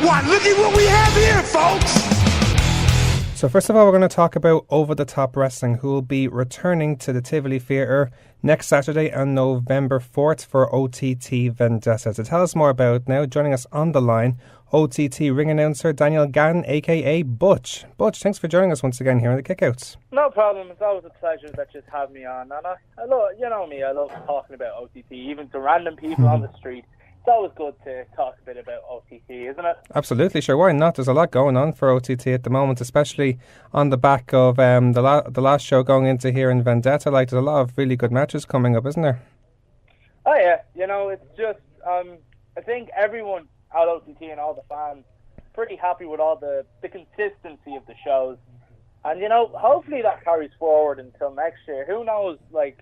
Why, look at what we have here, folks! So first of all, we're going to talk about Over the Top Wrestling, who will be returning to the Tivoli Theatre next Saturday on November 4th for OTT Vendetta. To tell us more about it now, joining us on the line, OTT ring announcer Daniel Gannon, a.k.a. Butch. Butch, thanks for joining us once again here on the Kickouts. No problem. It's always a pleasure that you have me on. And I love, you know me, I love talking about OTT, even to random people on the street. It's always good to talk a bit about OTT, isn't it? Absolutely, sure. Why not? There's a lot going on for OTT at the moment, especially on the back of the last show going into here in Vendetta. Like, there's a lot of really good matches coming up, isn't there? Oh yeah, you know, it's just I think everyone at OTT and all the fans pretty happy with all the consistency of the shows, and you know, hopefully that carries forward until next year. Who knows? Like,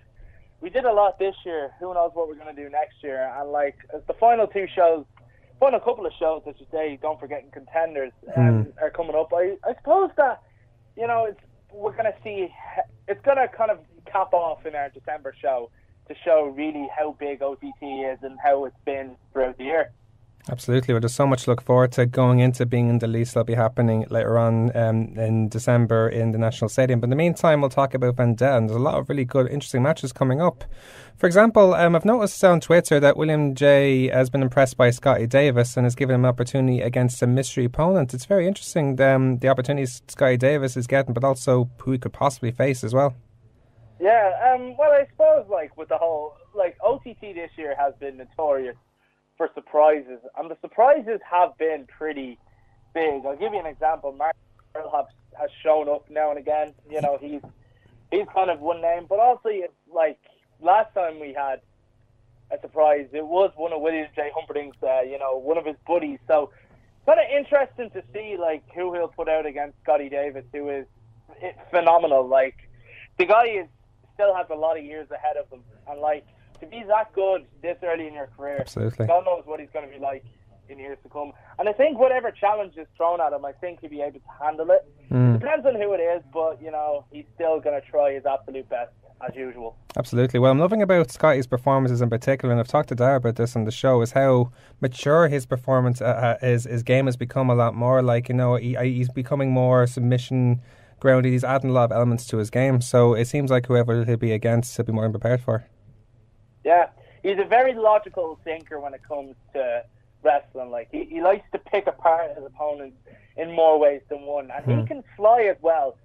we did a lot this year. Who knows what we're going to do next year? And like, as the final couple of shows, I should say, don't forget, Contenders are coming up. I suppose that, you know, we're going to see. It's going to kind of cap off in our December show to show really how big OTT is and how it's been throughout the year. Absolutely. Well, there's so much to look forward to going into being in the lease. That'll be happening later on in December in the National Stadium. But in the meantime, we'll talk about Vendetta, and there's a lot of really good, interesting matches coming up. For example, I've noticed on Twitter that William J has been impressed by Scotty Davis and has given him an opportunity against a mystery opponent. It's very interesting, the opportunities Scotty Davis is getting, but also who he could possibly face as well. Yeah, well, I suppose, like, with the whole, like, OTT this year has been notorious for surprises, and the surprises have been pretty big. I'll give you an example. Martinez has shown up now and again. You know, he's kind of one name, but also, it's like, last time we had a surprise, it was one of William J. Humperdinck's, you know, one of his buddies. So, kind of interesting to see, like, who he'll put out against Scotty Davis, who is phenomenal. Like, the guy still has a lot of years ahead of him, and like, to be that good this early in your career, absolutely, God knows what he's going to be like in years to come. And I think whatever challenge is thrown at him, I think he'll be able to handle it. It depends on who it is, but you know, he's still going to try his absolute best as usual. Absolutely. Well, I'm loving about Scotty's performances in particular, and I've talked to Dara about this on the show, is how mature his performance his game has become a lot more. Like, you know, he's becoming more submission grounded. He's adding a lot of elements to his game, so it seems like whoever he'll be against, he'll be more prepared for. Yeah, he's a very logical thinker when it comes to wrestling. Like, he likes to pick apart his opponents in more ways than one, and he can fly as well.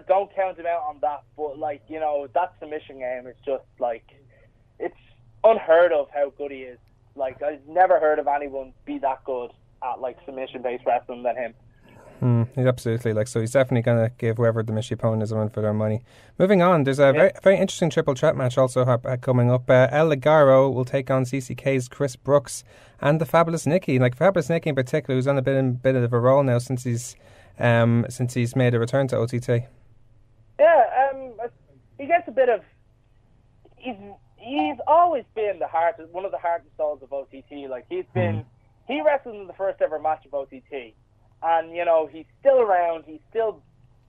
Don't count him out on that, but like, you know, that submission game is just like, it's unheard of how good he is. Like, I've never heard of anyone be that good at like submission based wrestling than him. Absolutely. Like, so he's definitely going to give whoever the mystery opponent is a run for their money. Moving on, there's a very interesting triple threat match also coming up. El Ligaro will take on CCK's Chris Brooks and the Fabulous Nicky. Like, Fabulous Nicky in particular, who's on a bit of a roll now since he's made a return to OTT. Yeah, he gets a bit of. He's always been one of the heart and souls of OTT. Like, he wrestled in the first ever match of OTT. And, you know, he's still around. He's still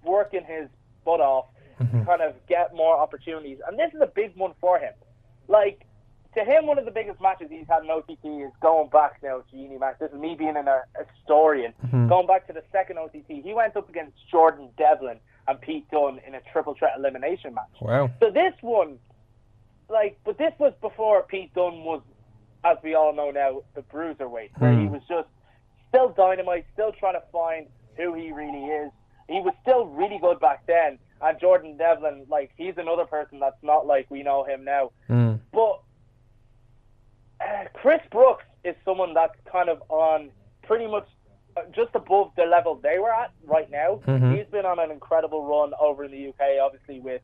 working his butt off to kind of get more opportunities. And this is a big one for him. Like, to him, one of the biggest matches he's had in OTT is going back now to Uni match. This is me being a historian. Going back to the second OTT, he went up against Jordan Devlin and Pete Dunne in a triple threat elimination match. Wow. So this one, like, but this was before Pete Dunne was, as we all know now, the bruiserweight, where he was just still dynamite, still trying to find who he really is. He was still really good back then. And Jordan Devlin, like, he's another person that's not like we know him now. But Chris Brooks is someone that's kind of on pretty much just above the level they were at right now. He's been on an incredible run over in the UK, obviously with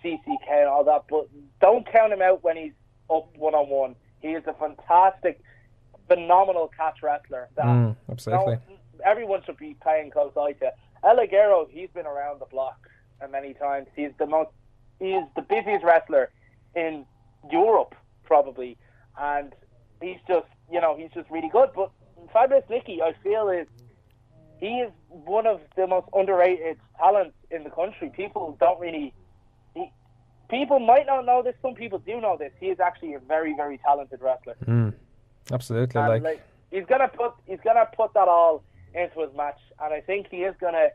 CCK and all that. But don't count him out when he's up one-on-one. He is a phenomenal catch wrestler that absolutely everyone should be paying close eye to. El Ligero, he's been around the block many times. He's the busiest wrestler in Europe probably, and he's just really good. But Fabulous Nicky, I feel, he is one of the most underrated talents in the country. People might not know this. Some people do know this. He is actually a very, very talented wrestler. Absolutely. And he's gonna put that all into his match, and I think he is gonna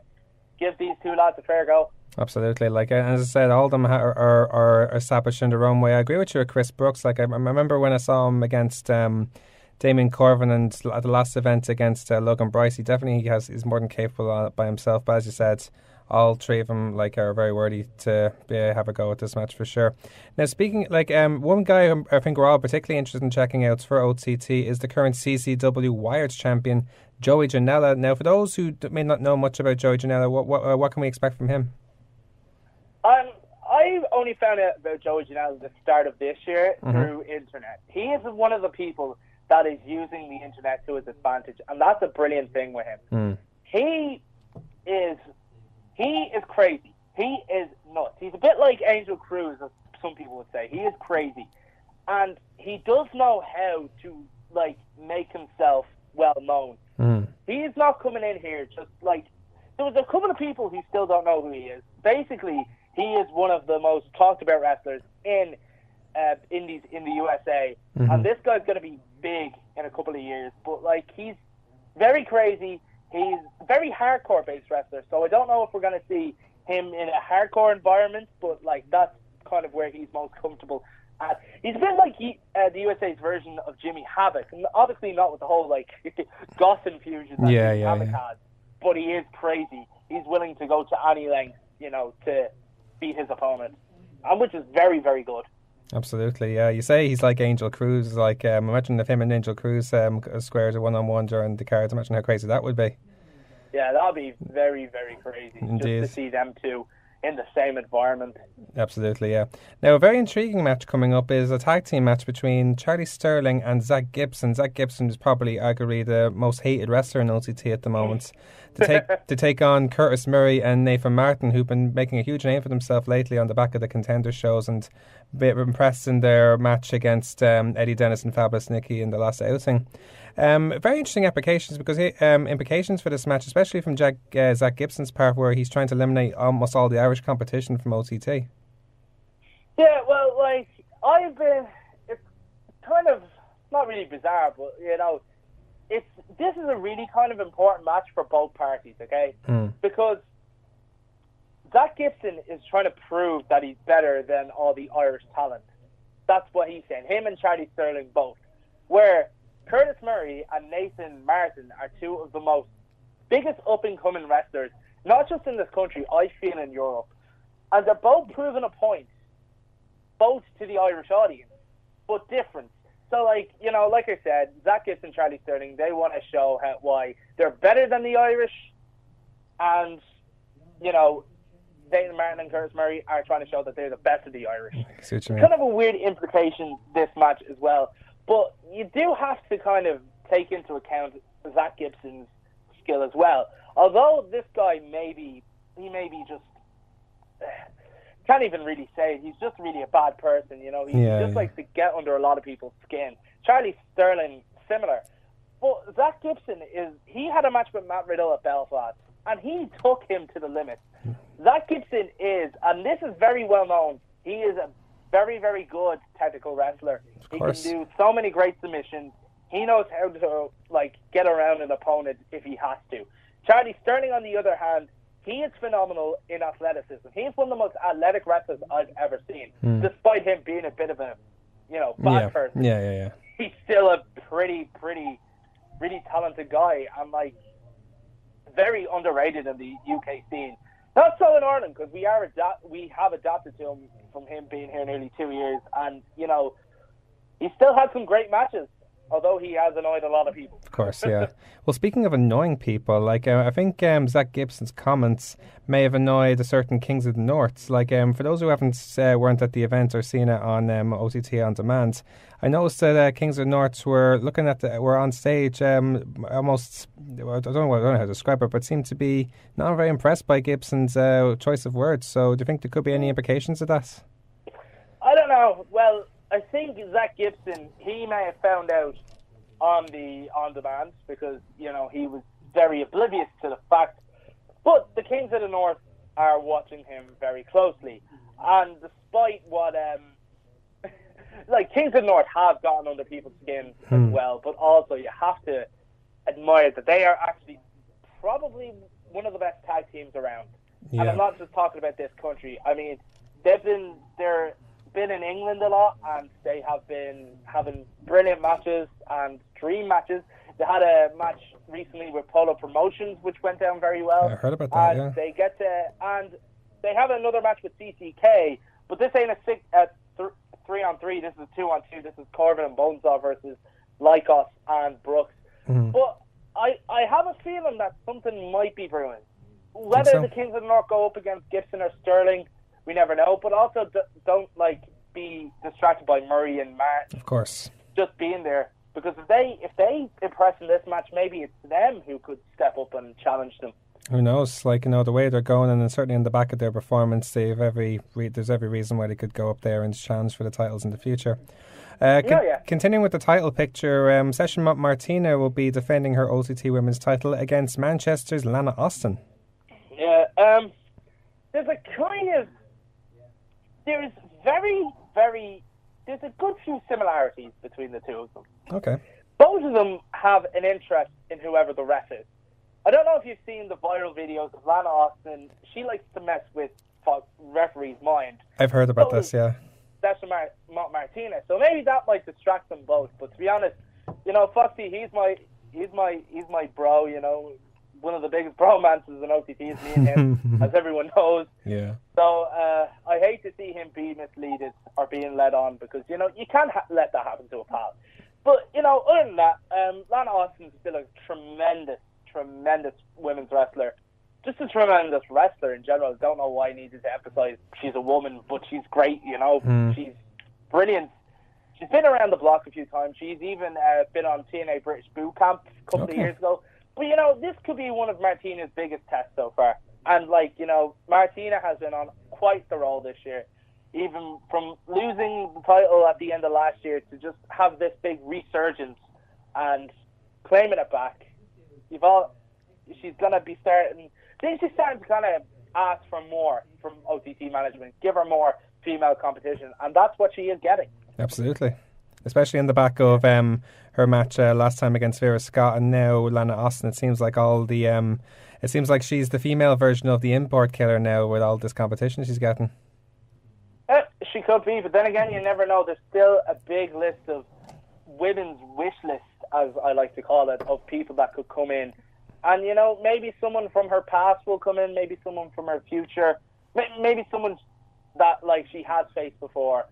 give these two lads a fair go. Absolutely. Like, as I said, all of them are established in their own way. I agree with you with Chris Brooks. Like, I remember when I saw him against Damien Corvin and at the last event against Logan Bryce, he definitely is more than capable by himself. But as you said, all three of them are very worthy to have a go at this match for sure. Now, speaking one guy who I think we're all particularly interested in checking out for OTT is the current CCW Wired champion, Joey Janella. Now, for those who may not know much about Joey Janella, what can we expect from him? I only found out about Joey Janella at the start of this year through internet. He is one of the people that is using the internet to his advantage, and that's a brilliant thing with him. He is crazy. He is nuts. He's a bit like Angel Cruz, as some people would say. He is crazy, and he does know how to make himself well known. He is not coming in here just like there's a couple of people who still don't know who he is. Basically, he is one of the most talked about wrestlers in indies in the USA, and this guy's going to be big in a couple of years. But he's very crazy. He's a very hardcore based wrestler, so I don't know if we're going to see him in a hardcore environment, but that's kind of where he's most comfortable at. He's a bit like the USA's version of Jimmy Havoc, and obviously not with the whole goth infusion that Jimmy Havoc has, but he is crazy. He's willing to go to any length, to beat his opponent, and which is very, very good. Absolutely, yeah. You say he's like Angel Cruz. Imagine if him and Angel Cruz squared a one-on-one during the cards. Imagine how crazy that would be. Yeah, that would be very, very crazy. Indeed. Just to see them two in the same environment. Absolutely, yeah. Now, a very intriguing match coming up is a tag team match between Charlie Stirling and Zack Gibson. Zack Gibson is probably arguably the most hated wrestler in OTT at the moment. To take on Curtis Murray and Nathan Martin, who've been making a huge name for themselves lately on the back of the Contender shows and a bit impressed in their match against Eddie Dennis and Fabulous Nikki in the last outing. Very interesting implications for this match, especially from Zack Gibson's part, where he's trying to eliminate almost all the Irish competition from OTT. Yeah, well, it's kind of not really bizarre, but this is a really kind of important match for both parties, okay? Because Zack Gibson is trying to prove that he's better than all the Irish talent. That's what he's saying. Him and Charlie Stirling both. Where Curtis Murray and Nathan Martin are two of the most biggest up-and-coming wrestlers, not just in this country, I feel in Europe. And they're both proving a point, both to the Irish audience, but different. So, like I said, Zack Gibson, Charlie Stirling, they want to show why they're better than the Irish, and, Nathan Martin and Curtis Murray are trying to show that they're the best of the Irish. It's kind of a weird implication, this match, as well. But you do have to kind of take into account Zack Gibson's skill as well. Although this guy may be just... can't even really say it. He's just really a bad person, He just likes to get under a lot of people's skin. Charlie Stirling, similar. But Zack Gibson he had a match with Matt Riddle at Belfast, and he took him to the limit. Zack Gibson is, and this is very well known, he is a very, very good technical wrestler. He can do so many great submissions. He knows how to get around an opponent if he has to. Charlie Stirling, on the other hand, he is phenomenal in athleticism. He's one of the most athletic wrestlers I've ever seen, despite him being a bit of a, bad person. Yeah. He's still a pretty, really talented guy, and very underrated in the UK scene. Not so in Ireland, because we have adapted to him from him being here nearly 2 years, and he still had some great matches, although he has annoyed a lot of people. Of course, yeah. Well, speaking of annoying people, I think Zack Gibson's comments may have annoyed a certain Kings of the North. For those who weren't at the event or seen it on OTT On Demand, I noticed that Kings of the North were on stage almost, I don't know how to describe it, but seemed to be not very impressed by Gibson's choice of words. So do you think there could be any implications of that? I don't know. Well, I think Zack Gibson, he may have found out on demand because, he was very oblivious to the fact. But the Kings of the North are watching him very closely. And despite what, Kings of the North have gotten under people's skin as well, but also you have to admire that they are actually probably one of the best tag teams around. Yeah. And I'm not just talking about this country. I mean, they've been in England a lot, and they have been having brilliant matches and dream matches. They had a match recently with Polo Promotions, which went down very well. I heard about that. And they have another match with CCK, but this ain't a 3-on-3. This is a 2-on-2. This is Corbin and Bonesaw versus Lycos and Brooks. But I have a feeling that something might be brewing. Whether the Kings of the North go up against Gibson or Stirling, we never know. But also don't be distracted by Murray and Martin. Of course. Just being there. Because if they impress in this match, maybe it's them who could step up and challenge them. Who knows? The way they're going, and certainly in the back of their performance, there's every reason why they could go up there and challenge for the titles in the future. Continuing with the title picture, Session Martina will be defending her OTT Women's title against Manchester's Lana Austin. Yeah, there's a good few similarities between the two of them. Okay. Both of them have an interest in whoever the ref is. I don't know if you've seen the viral videos of Lana Austin. She likes to mess with referee's mind. I've heard about this, yeah. That's Martinez. So maybe that might distract them both. But to be honest, Foxy, he's my bro. One of the biggest bromances in OTT is me and him, as everyone knows. Yeah. So I hate to see him be misleaded or being led on, because you can't let that happen to a pal. But other than that, Lana Austin's still a tremendous women's wrestler. Just a tremendous wrestler in general. I don't know why I needed to emphasize she's a woman, but she's great. She's brilliant. She's been around the block a few times. She's even been on TNA British Boot Camp a couple of years ago. But, this could be one of Martina's biggest tests so far. And, Martina has been on quite the roll this year. Even from losing the title at the end of last year to just have this big resurgence and claiming it back. She's going to be starting... I think she's starting to kind of ask for more from OTT management. Give her more female competition. And that's what she is getting. Absolutely. Especially in the back of her match last time against Vera Scott, and now Lana Austin. It seems like she's the female version of the import killer now with all this competition she's getting. She could be, but then again, you never know. There's still a big list of women's wish list, as I like to call it, of people that could come in. And, maybe someone from her past will come in, maybe someone from her future, maybe someone that, she has faced before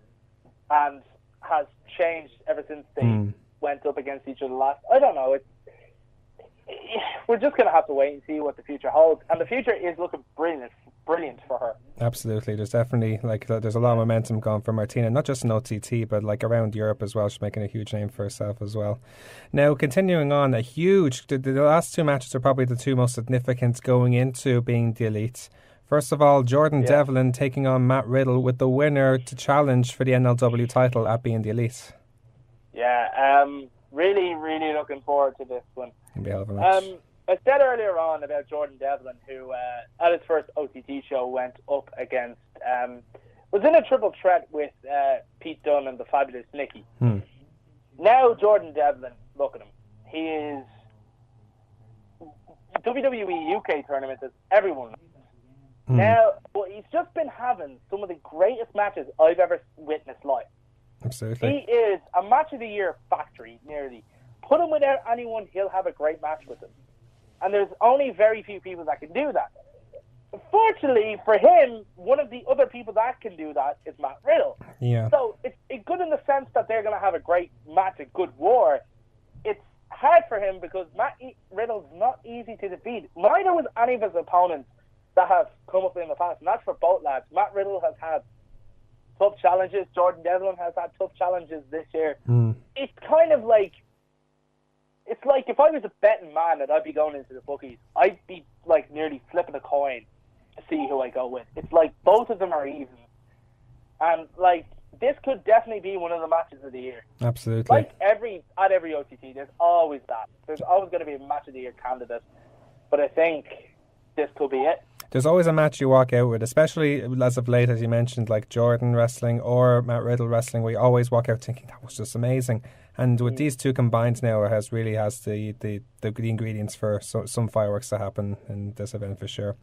and has changed ever since they went up against each other last. I don't know. We're just going to have to wait and see what the future holds. And the future is looking brilliant for her. Absolutely. There's definitely, there's a lot of momentum going for Martina, not just in OTT, but, around Europe as well. She's making a huge name for herself as well. Now, continuing on, the last two matches are probably the two most significant going into being the Elite. First of all, Jordan Devlin taking on Matt Riddle with the winner to challenge for the NLW title at being the Elite. Yeah, really, really looking forward to this one. It'll be a hell of a match. I said earlier on about Jordan Devlin, who at his first OTT show went up against, was in a triple threat with Pete Dunne and the Fabulous Nikki. Now Jordan Devlin, look at him. He is WWE UK tournament, as everyone knows. Now, he's just been having some of the greatest matches I've ever witnessed live. Absolutely. He is a match of the year factory, nearly. Put him without anyone, he'll have a great match with him. And there's only very few people that can do that. Fortunately for him, one of the other people that can do that is Matt Riddle. Yeah. So it's good in the sense that they're going to have a great match, a good war. It's hard for him because Matt Riddle's not easy to defeat. Neither was any of his opponents that have come up in the past, and that's for both lads. Matt Riddle has had tough challenges. Jordan Devlin has had tough challenges this year. It's kind of it's like if I was a betting man and I'd be going into the bookies, I'd be nearly flipping a coin to see who I go with. It's like both of them are even. And this could definitely be one of the matches of the year. Absolutely. At every OTT, there's always that. There's always going to be a match of the year candidate. But I think this could be it. There's always a match you walk out with, especially as of late, as you mentioned, like Jordan wrestling or Matt Riddle wrestling, where you always walk out thinking that was just amazing. And with these two combined now, it has the ingredients for some fireworks to happen in this event for sure.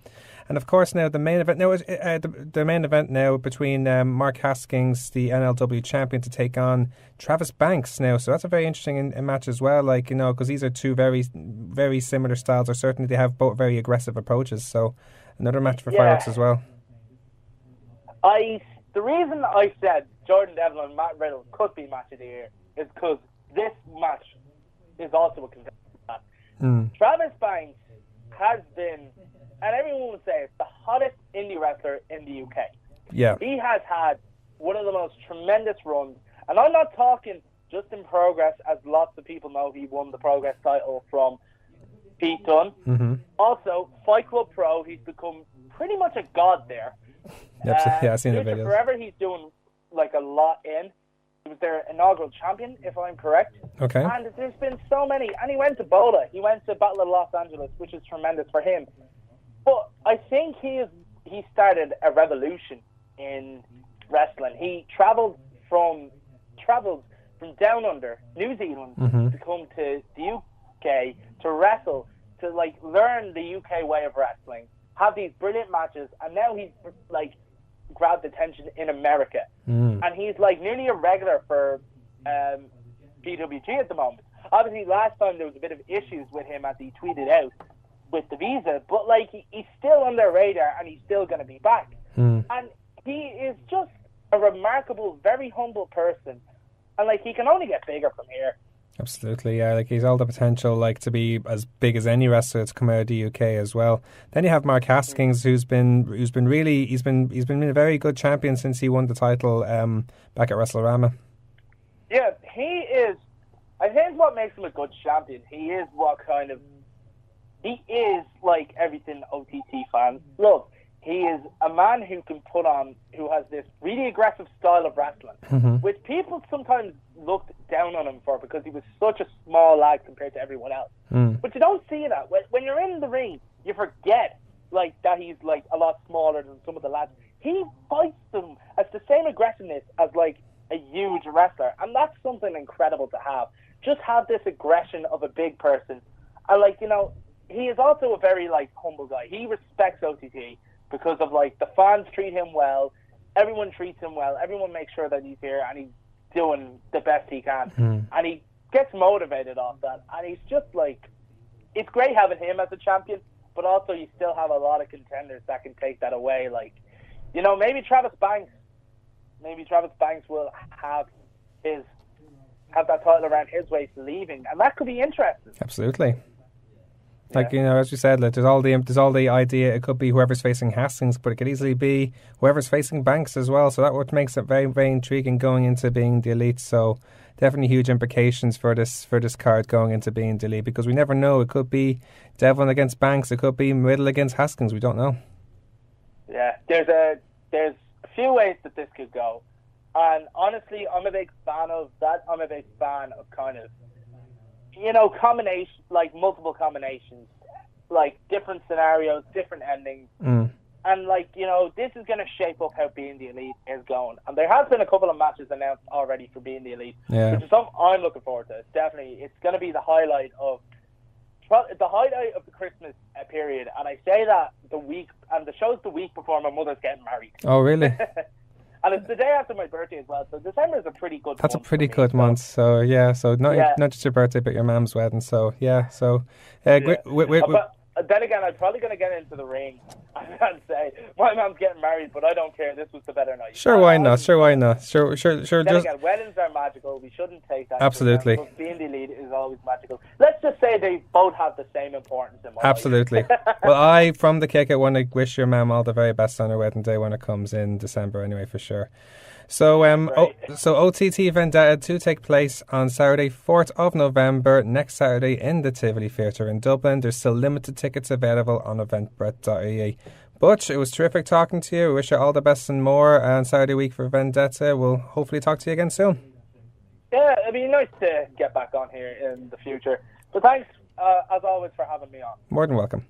And of course now the main event now the main event now between Mark Haskins, the NLW champion, to take on Travis Banks now. So that's a very interesting match as well. Like, you know, because these are two very, very similar styles, or certainly they have both very aggressive approaches. So another match for fireworks as well. The reason I said Jordan Devlin and Matt Riddle could be match of the year is because this match is also a contender. Travis Banks has been, and everyone would say, it's the hottest indie wrestler in the UK. Yeah. He has had one of the most tremendous runs, and I'm not talking just in Progress, as lots of people know he won the Progress title from Pete Dunne. Mm-hmm. Also, Fight Club Pro, he's become pretty much a god there. Yeah, I've seen the videos. Forever, he's doing like a lot in. He was their inaugural champion, if I'm correct. Okay. And there's been so many. And he went to Bola. He went to Battle of Los Angeles, which is tremendous for him. But I think he started a revolution in wrestling. He travelled from down under New Zealand to come to the UK to wrestle, to like learn the UK way of wrestling, have these brilliant matches, and now he's like grabbed attention in America, and he's like nearly a regular for PWG at the moment. Obviously, last time there was a bit of issues with him as he tweeted out with the visa, but like he's still on their radar, and he's still going to be back. And he is just a remarkable, very humble person, and like he can only get bigger from here. Absolutely, yeah. Like he's all the potential, like to be as big as any wrestler that's come out of the UK as well. Then you have Mark Haskins, who's been a very good champion since he won the title back at WrestleRama. Yeah, he is. I think what makes him a good champion, he is like everything OTT fans love. He is a man who has this really aggressive style of wrestling, which people sometimes looked down on him for because he was such a small lad compared to everyone else. But you don't see that. When you're in the ring, you forget like that he's like a lot smaller than some of the lads. He fights them as the same aggressiveness as like a huge wrestler, and that's something incredible to have. Just have this aggression of a big person. And like, you know, he is also a very like humble guy. He respects OTT. Because of like the fans treat him well, everyone treats him well, everyone makes sure that he's here and he's doing the best he can, and he gets motivated off that. And he's just like, it's great having him as a champion, but also you still have a lot of contenders that can take that away. Like, you know, maybe Travis Banks will have that title around his waist leaving, and that could be interesting. Absolutely. Like, you know, as you said, like, there's all the idea it could be whoever's facing Hastings, but it could easily be whoever's facing Banks as well. So that what makes it very, very intriguing going into being the elite. So definitely huge implications for this card going into being the elite, because we never know. It could be Devlin against Banks. It could be Riddle against Haskins. We don't know. Yeah, there's a few ways that this could go, and honestly, I'm a big fan of that. I'm a big fan of kind of, you know, combination, like multiple combinations, like different scenarios, different endings. And like, you know, this is going to shape up how Being the Elite is going. And there has been a couple of matches announced already for Being the Elite, which is something I'm looking forward to. Definitely, it's going to be the highlight of the Christmas period. And I say that the show's the week before my mother's getting married. Oh, really? And it's the day after my birthday as well, so December is a pretty good month. That's a pretty good month, so yeah. So not just your birthday, but your mum's wedding, so yeah. So, But then again, I'm probably going to get into the ring and say, my mum's getting married, but I don't care, this was the better night. Sure, why not? Sure. Then again, weddings are magical, we shouldn't take that. Absolutely. But Being the Elite is always magical. Let's just say they both have the same importance in my Absolutely. Well, I, from the kick, I want to wish your mum all the very best on her wedding day when it comes in December anyway, for sure. So, OTT Vendetta to take place on Saturday, 4th of November, next Saturday in the Tivoli Theatre in Dublin. There's still limited tickets available on eventbrite.ie. Butch, it was terrific talking to you. We wish you all the best and more on Saturday week for Vendetta. We'll hopefully talk to you again soon. Yeah, it'd be nice to get back on here in the future. But thanks, as always, for having me on. More than welcome.